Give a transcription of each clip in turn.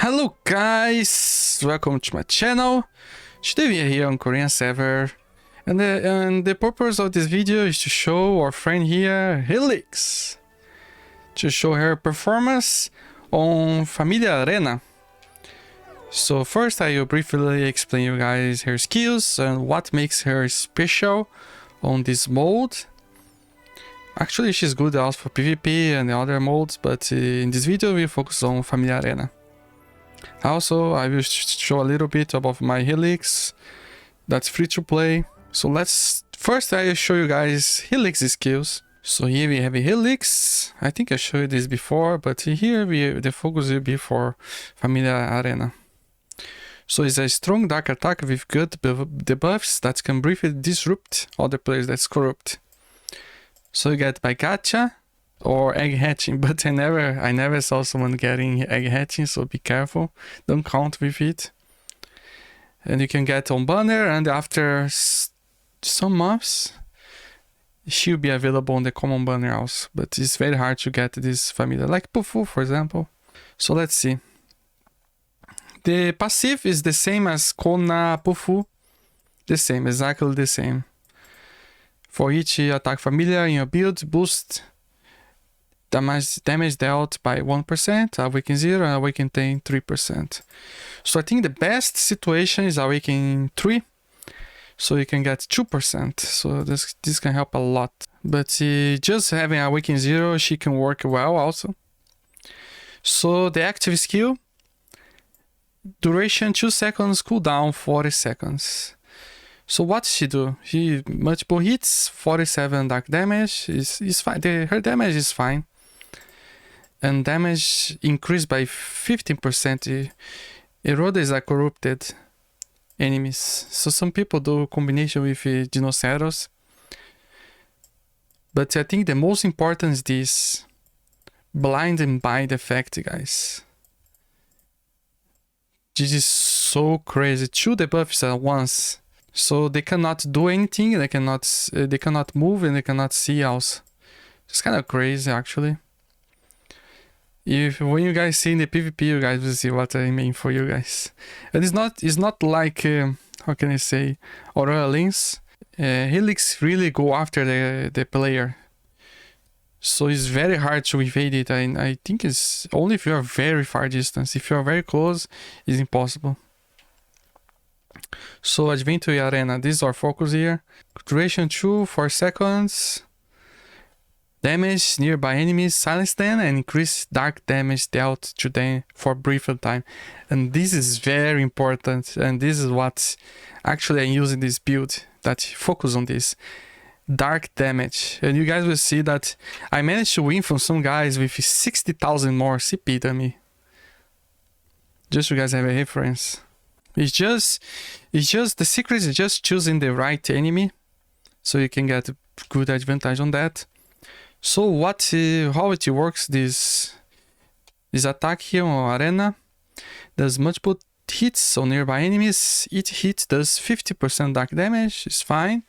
Hello guys, welcome to my channel. Today we are here on Korean server, and the purpose of this video is to show our friend here, Relixx, to show her performance on Familia Arena. So first I will briefly explain you guys her skills and what makes her special on this mode. Actually she's good also for PvP and the other modes, but in this video we focus on Familia Arena. Also, I will show a little bit about my Relixx that's free to play. So first I will show you guys Relixx skills. So here we have a Relixx. I think I showed you this before, but here the focus will be for Familia Arena. So it's a strong dark attack with good debuffs that can briefly disrupt other players that's corrupt. So you get by gacha or egg hatching, but I never saw someone getting egg hatching, so be careful, don't count with it. And you can get on banner, and after some months she'll be available on the common banner also, but it's very hard to get this familiar, like Pufu for example. So let's see. The passive is the same as Kona Pufu, exactly the same. For each attack familiar in your build, boost damage dealt by 1%, awaken 0, and awaken 10 3%. So I think the best situation is awaken 3, so you can get 2%. So this can help a lot. But just having awaken 0, she can work well also. So the active skill, duration 2 seconds, cooldown 40 seconds. So what does she do? She multiple hits, 47 dark damage is fine. Her damage is fine. And damage increased by 15%. Erodes are corrupted enemies. So some people do combination with Dinoceros. But I think the most important is this blind and bind effect, guys. This is so crazy. 2 debuffs at once. So they cannot do anything, they cannot move, and they cannot see also. It's kind of crazy actually. When you guys see in the PvP, you guys will see what I mean for you guys. And it's not like how can I say, Relixx. Relixx really go after the player. So it's very hard to evade it. I think it's only if you are very far distance. If you are very close, it's impossible. So Adventure Arena, this is our focus here. Duration 4 seconds. Damage nearby enemies, silence them, and increase dark damage dealt to them for briefer time. And this is very important, and this is what actually I'm using this build that focus on this dark damage. And you guys will see that I managed to win from some guys with 60,000 more CP than me. Just so you guys have a reference. It's just the secret is just choosing the right enemy, so you can get a good advantage on that. So how it works, this attack here on Arena does multiple hits on nearby enemies. Each hit does 50% dark damage, it's fine.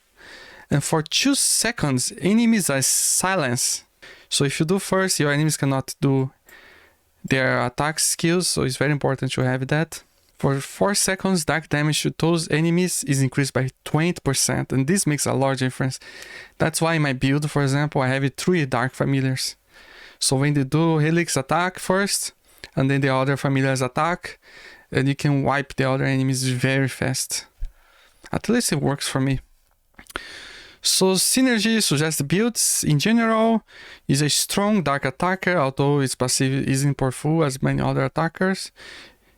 And for 2 seconds, enemies are silenced. So if you do first, your enemies cannot do their attack skills, so it's very important to have that. For 4 seconds, dark damage to those enemies is increased by 20%, and this makes a large difference. That's why in my build, for example, I have 3 dark familiars. So when they do Relixx attack first, and then the other familiars attack, and you can wipe the other enemies very fast. At least it works for me. So synergies suggest builds in general is a strong dark attacker, although its passive isn't powerful as many other attackers.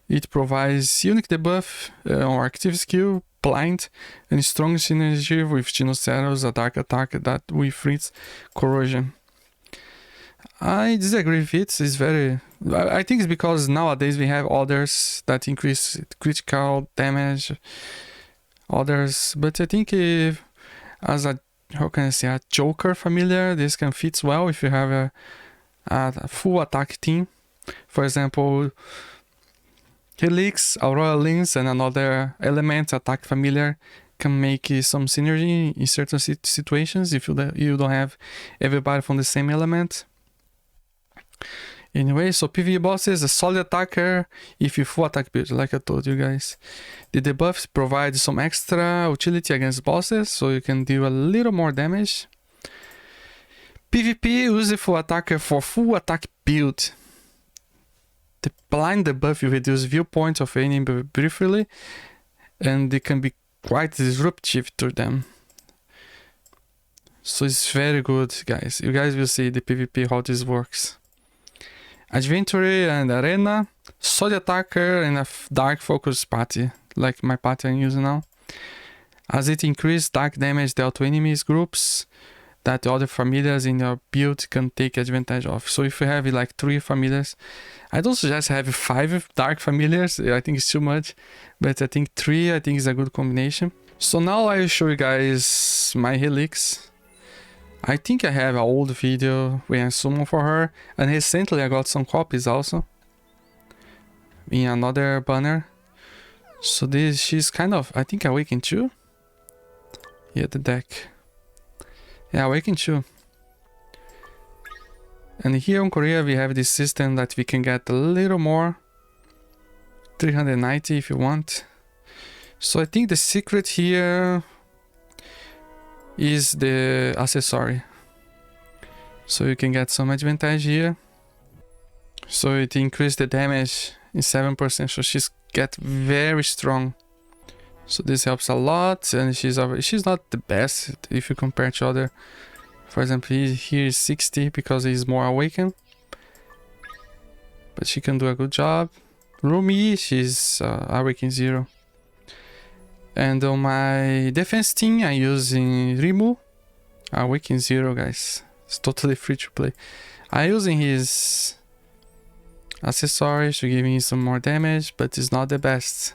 It provides unique debuff or active skill, blind, and strong synergy with Dinoceros, a dark attack that with corrosion. I disagree with it. It's very... I think it's because nowadays we have others that increase critical damage. Others, but I think as a, how can I say, a Joker familiar, this can fit well if you have a full attack team. For example, Relixx, Aurora Lens, and another element attack familiar can make some synergy in certain situations if you don't have everybody from the same element. Anyway, so PvE bosses, a solid attacker if you full attack build, like I told you guys. The debuffs provide some extra utility against bosses, so you can deal a little more damage. PvP, use full attacker for full attack build. The blind debuff will reduce viewpoints of enemy briefly, and it can be quite disruptive to them. So it's very good, guys. You guys will see the PvP how this works. Adventure and Arena, solid attacker and a dark focus party, like my party I'm using now. As it increases dark damage dealt to enemies groups that the other familiars in your build can take advantage of. So if you have like 3 familiars, I don't suggest having 5 dark familiars, I think it's too much, but I think 3 I think is a good combination. So now I will show you guys my Relixx. I think I have an old video when I summon for her, and recently I got some copies also in another banner. So this, she's kind of, I think Awakened 2. Yeah, the deck. Yeah, Awakened 2. And here in Korea we have this system that we can get a little more, 390 if you want. So I think the secret here is the accessory, so you can get some advantage here. So it increased the damage in 7%, so she's get very strong. So this helps a lot, and she's not the best if you compare to other. For example, here is 60 because he's more awakened, but she can do a good job. Rumi, she's awakened 0. And on my defense team, I'm using Rimu, Awakened 0, guys. It's totally free to play. I'm using his accessories to give me some more damage, but it's not the best.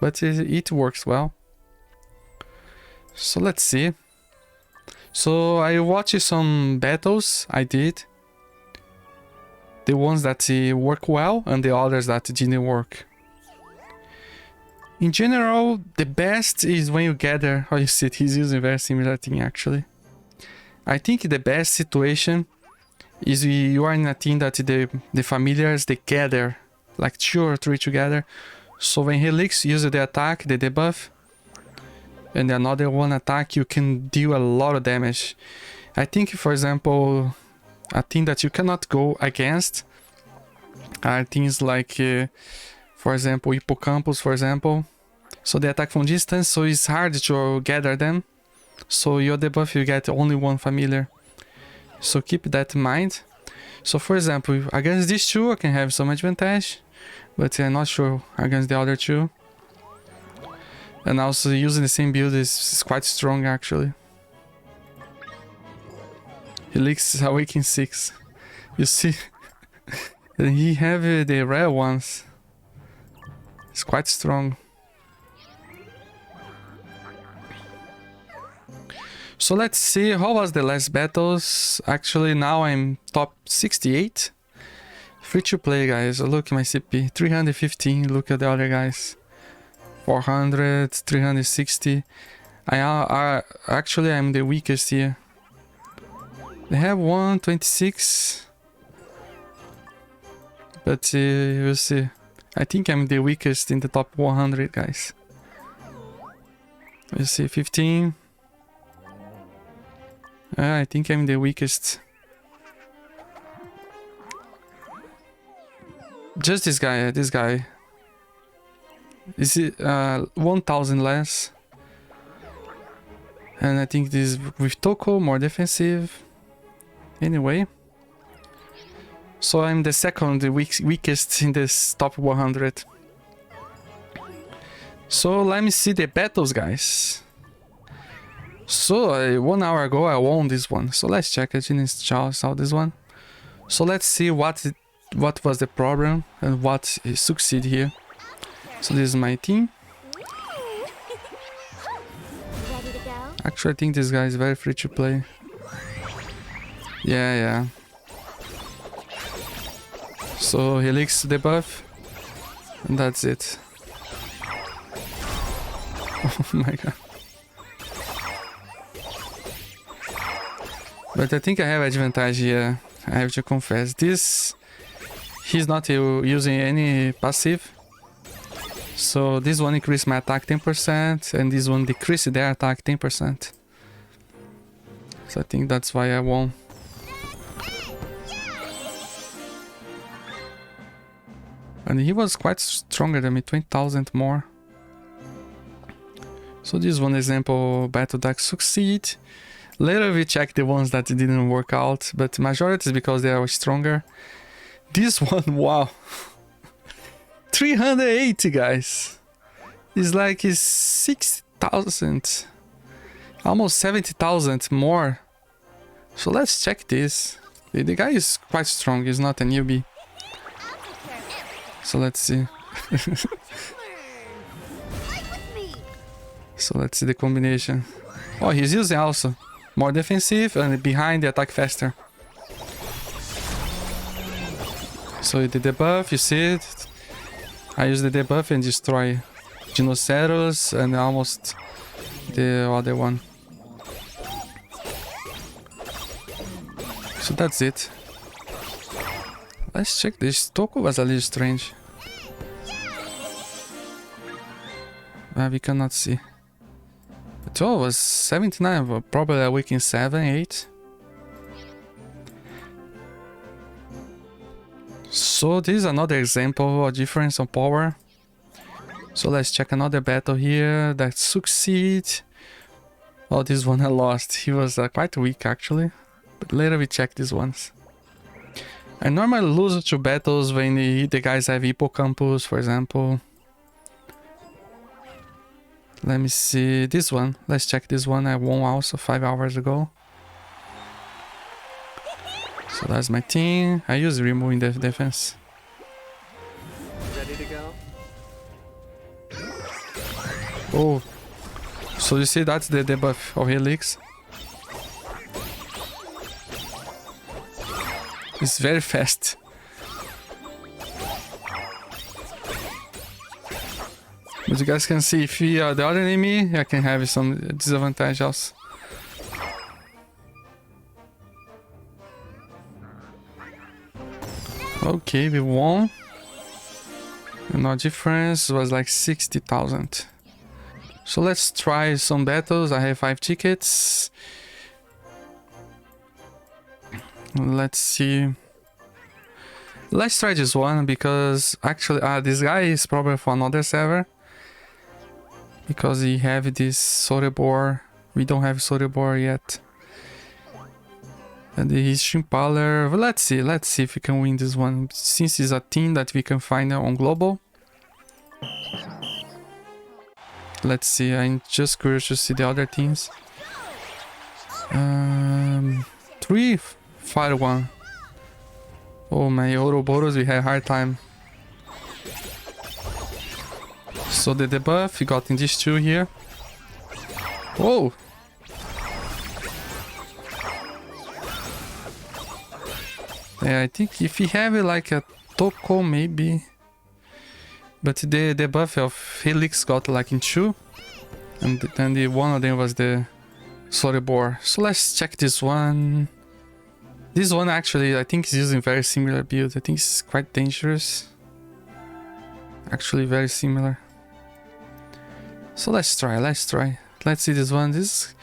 But it works well. So let's see. So I watched some battles I did. The ones that work well and the others that didn't work. In general, the best is when you gather. Oh, you see it, he's using a very similar thing actually. I think the best situation is you are in a team that the familiars, they gather like 2 or 3 together. So when Relixx uses the attack, the debuff, and another one attack, you can deal a lot of damage. I think, for example, a team that you cannot go against are things like, for example, Hippocampus, for example. So they attack from distance, so it's hard to gather them. So your debuff, you get only 1 familiar. So keep that in mind. So for example, against these 2, I can have some advantage, but I'm not sure against the other 2. And also using the same build is quite strong actually. Relixx Awakened 6. You see, and he have the rare ones. It's quite strong. So let's see how was the last battles. Actually now I'm top 68. Free to play, guys. Look at my CP, 315. Look at the other guys, 400, 360. Actually I'm the weakest here. They have 126, but we'll see. I think I'm the weakest in the top 100, guys. We'll see, 15. I think I'm the weakest. Just this guy, Is it 1000 less? And I think this with Toko more defensive. Anyway. So I'm the second, the weakest in this top 100. So let me see the battles, guys. So 1 hour ago I won this one. So let's check. I didn't saw this one. So let's see what was the problem and what succeed here. So this is my team. Actually, I think this guy is very free to play. Yeah. So Relixx debuff, and that's it. Oh my god. But I think I have advantage here. I have to confess. This He's not using any passive. So this one increased my attack 10% and this one decreased their attack 10%. So I think that's why I won. And he was quite stronger than me, 20,000 more. So this one example battle deck succeed. Later we check the ones that didn't work out, but majority is because they are stronger. This one, wow. 380 guys. It's like 6,000. Almost 70,000 more. So let's check this. The guy is quite strong, he's not a newbie. So let's see. So let's see the combination. Oh, he's using also more defensive and behind the attack faster. So the debuff, you see it. I use the debuff and destroy Dinoceros and almost the other one. So that's it. Let's check this. Toko was a little strange. We cannot see. But oh, it was 79, probably a week in 7, 8. So this is another example of difference on power. So let's check another battle here that succeed. Oh, this one I lost. He was quite weak actually. But later we check these ones. I normally lose 2 battles when the guys have Hippocampus, for example. Let me see this one. Let's check this one. I won also 5 hours ago. So that's my team. I use removing the defense. Ready to go? Oh, so you see that's the debuff of Relixx. It's very fast. But you guys can see if we are the other enemy, I can have some disadvantage also. Okay, we won. And our difference was like 60,000. So let's try some battles. I have 5 tickets. Let's see. Let's try this one because actually this guy is probably for another server. Because he have this Boar. We don't have Boar yet. And he's Shimpaler. Well, let's see if we can win this one. Since it's a team that we can find on global. Let's see, I'm just curious to see the other teams. 3 Fire 1. Oh, my Ouroboros, we have hard time. So the debuff we got in these 2 here. Whoa! Yeah, I think if we have it like a Toko, maybe. But the debuff of Relixx got like in 2. And then one of them was the Boar. So let's check this one. This one actually, I think is using very similar build. I think it's quite dangerous. Actually very similar. So let's try. Let's see this one. This is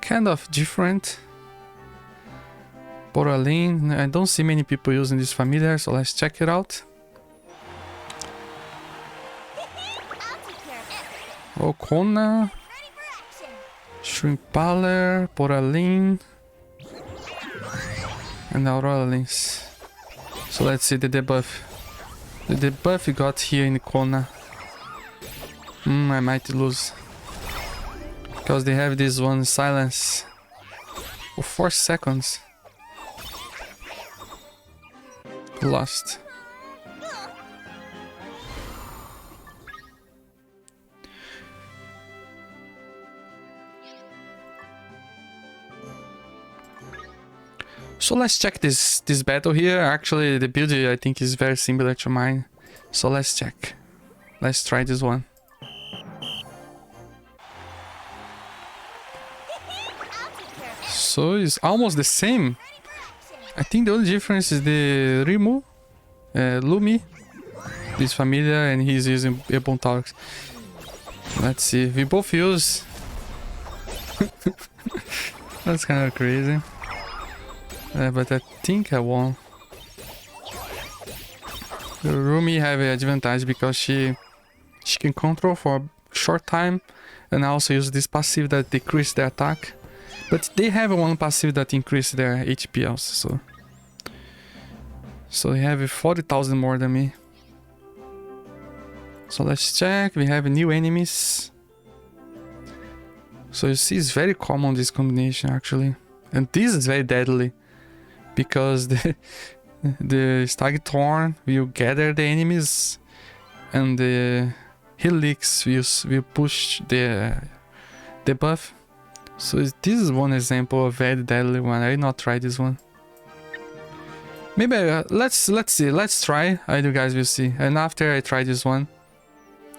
kind of different. Polarin. I don't see many people using this familiar, so let's check it out. Oh, Kuni, Shrimpaler, Polarin, and Relixx. So let's see the debuff. The debuff we got here in Kuni. I might lose. Because they have this one silence for 4 seconds. Lost. So let's check this battle here. Actually, the build I think is very similar to mine. So let's check. Let's try this one. So it's almost the same. I think the only difference is the remove Lumi, this familiar, and he's using Ebontalks. Let's see. We both use. That's kind of crazy. But I think I won. The Lumi have an advantage because she can control for a short time, and also use this passive that decrease their attack. But they have one passive that increase their HP also, so they have 40,000 more than me. So let's check. We have new enemies. So you see, it's very common, this combination actually, and this is very deadly because the Stagthorn will gather the enemies, and the Relixx will push the buff. So this is one example of very deadly one. I did not try this one. Maybe let's see. Let's try. You guys will see. And after I try this one,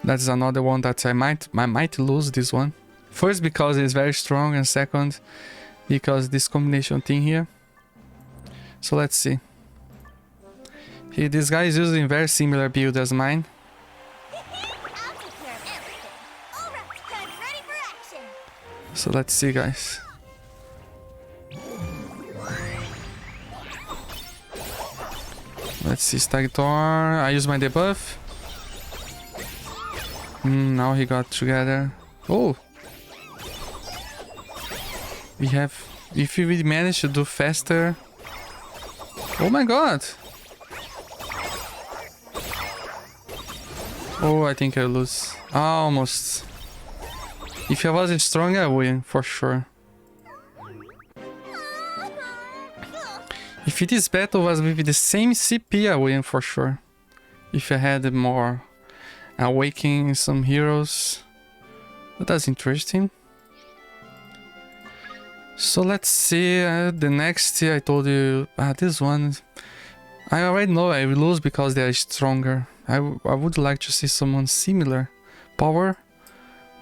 that's another one that I might lose this one. First because it's very strong, and second because this combination thing here. So let's see. Here, this guy is using very similar build as mine. So let's see, guys. Let's see, Stagthorn. I use my debuff. Now he got together. Oh! We have... If we manage to do faster... Oh my god! Oh, I think I lose. Almost. If I wasn't strong, I win, for sure. If this battle was with the same CP, I win, for sure. If I had more awakening some heroes. But that's interesting. So let's see, the next I told you, this one, I already know I will lose because they are stronger. I would like to see someone similar power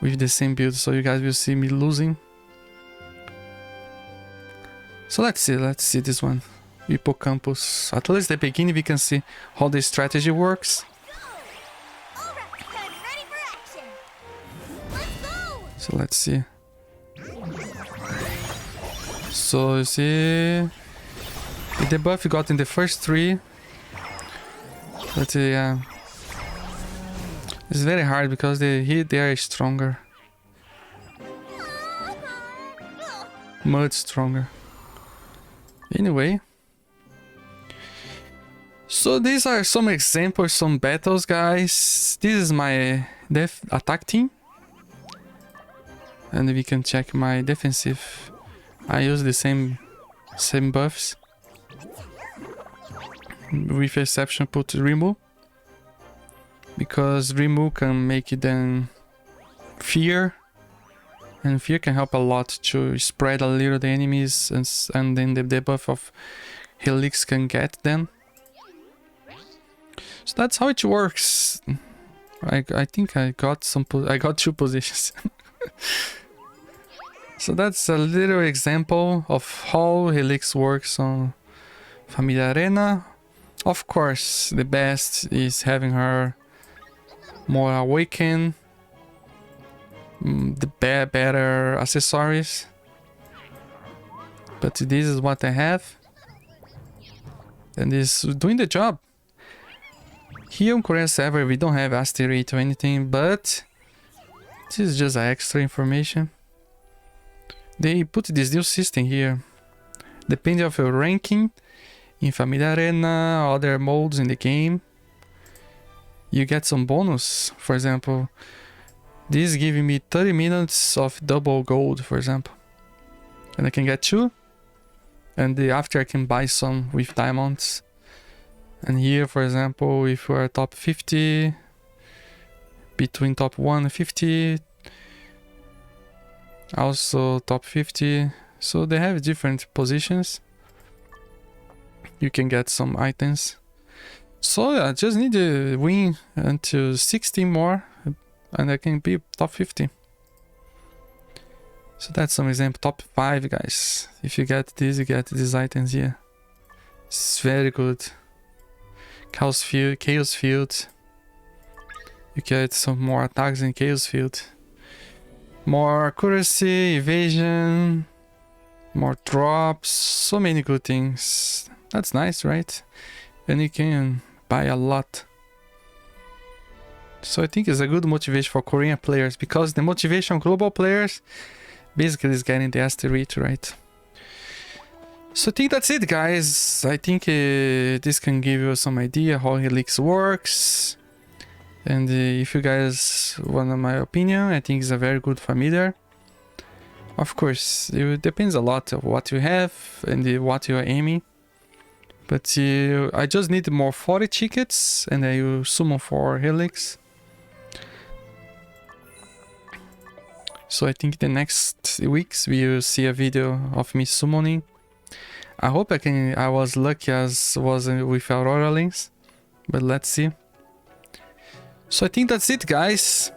with the same build, so you guys will see me losing. So let's see this one. Hippocampus. At least at the beginning we can see how the strategy works. So let's see. So you see the debuff you got in the first 3. But yeah, it's very hard because they are stronger, much stronger. Anyway, so these are some examples, some battles, guys. This is my attack team, and we can check my defensive. I use the same buffs. With exception, put remove, because remove can make it then fear, and fear can help a lot to spread a little the enemies, and then the debuff of Relixx can get them. So that's how it works. I think I got 2 positions. So that's a little example of how Relixx works on Familia Arena. Of course, the best is having her more awakened, the better accessories. But this is what I have, and this is doing the job. Here on Korean server we don't have asteroid or anything, but this is just extra information. They put this new system here. Depending on your ranking in Familia Arena, other modes in the game, you get some bonus. For example, this is giving me 30 minutes of double gold, for example. And I can get 2. And after I can buy some with diamonds. And here, for example, if we are top 50, between top 150, also top 50. So they have different positions. You can get some items. So yeah, I just need to win until 60 more and I can be top 50. So that's some example. Top 5, guys. If you get this, you get these items here. It's very good. Chaos Field. You get some more attacks in Chaos Field. More accuracy, evasion, more drops, so many good things. That's nice, right? And you can buy a lot. So I think it's a good motivation for Korean players, because the motivation global players basically is getting the asteroid, right? So I think that's it, guys. I think this can give you some idea how Relixx works. And if you guys want my opinion, I think it's a very good familiar. Of course, it depends a lot of what you have and what you are aiming. But I just need more 40 tickets and I will summon for Relixx. So I think the next weeks we will see a video of me summoning. I hope I was lucky as was with Aurora links, but let's see. So I think that's it, guys.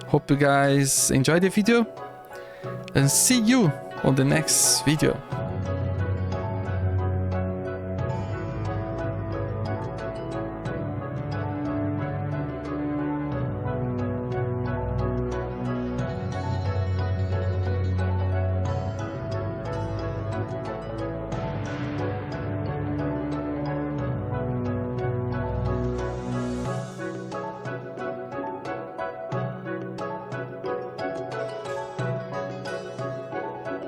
Hope you guys enjoyed the video and see you on the next video.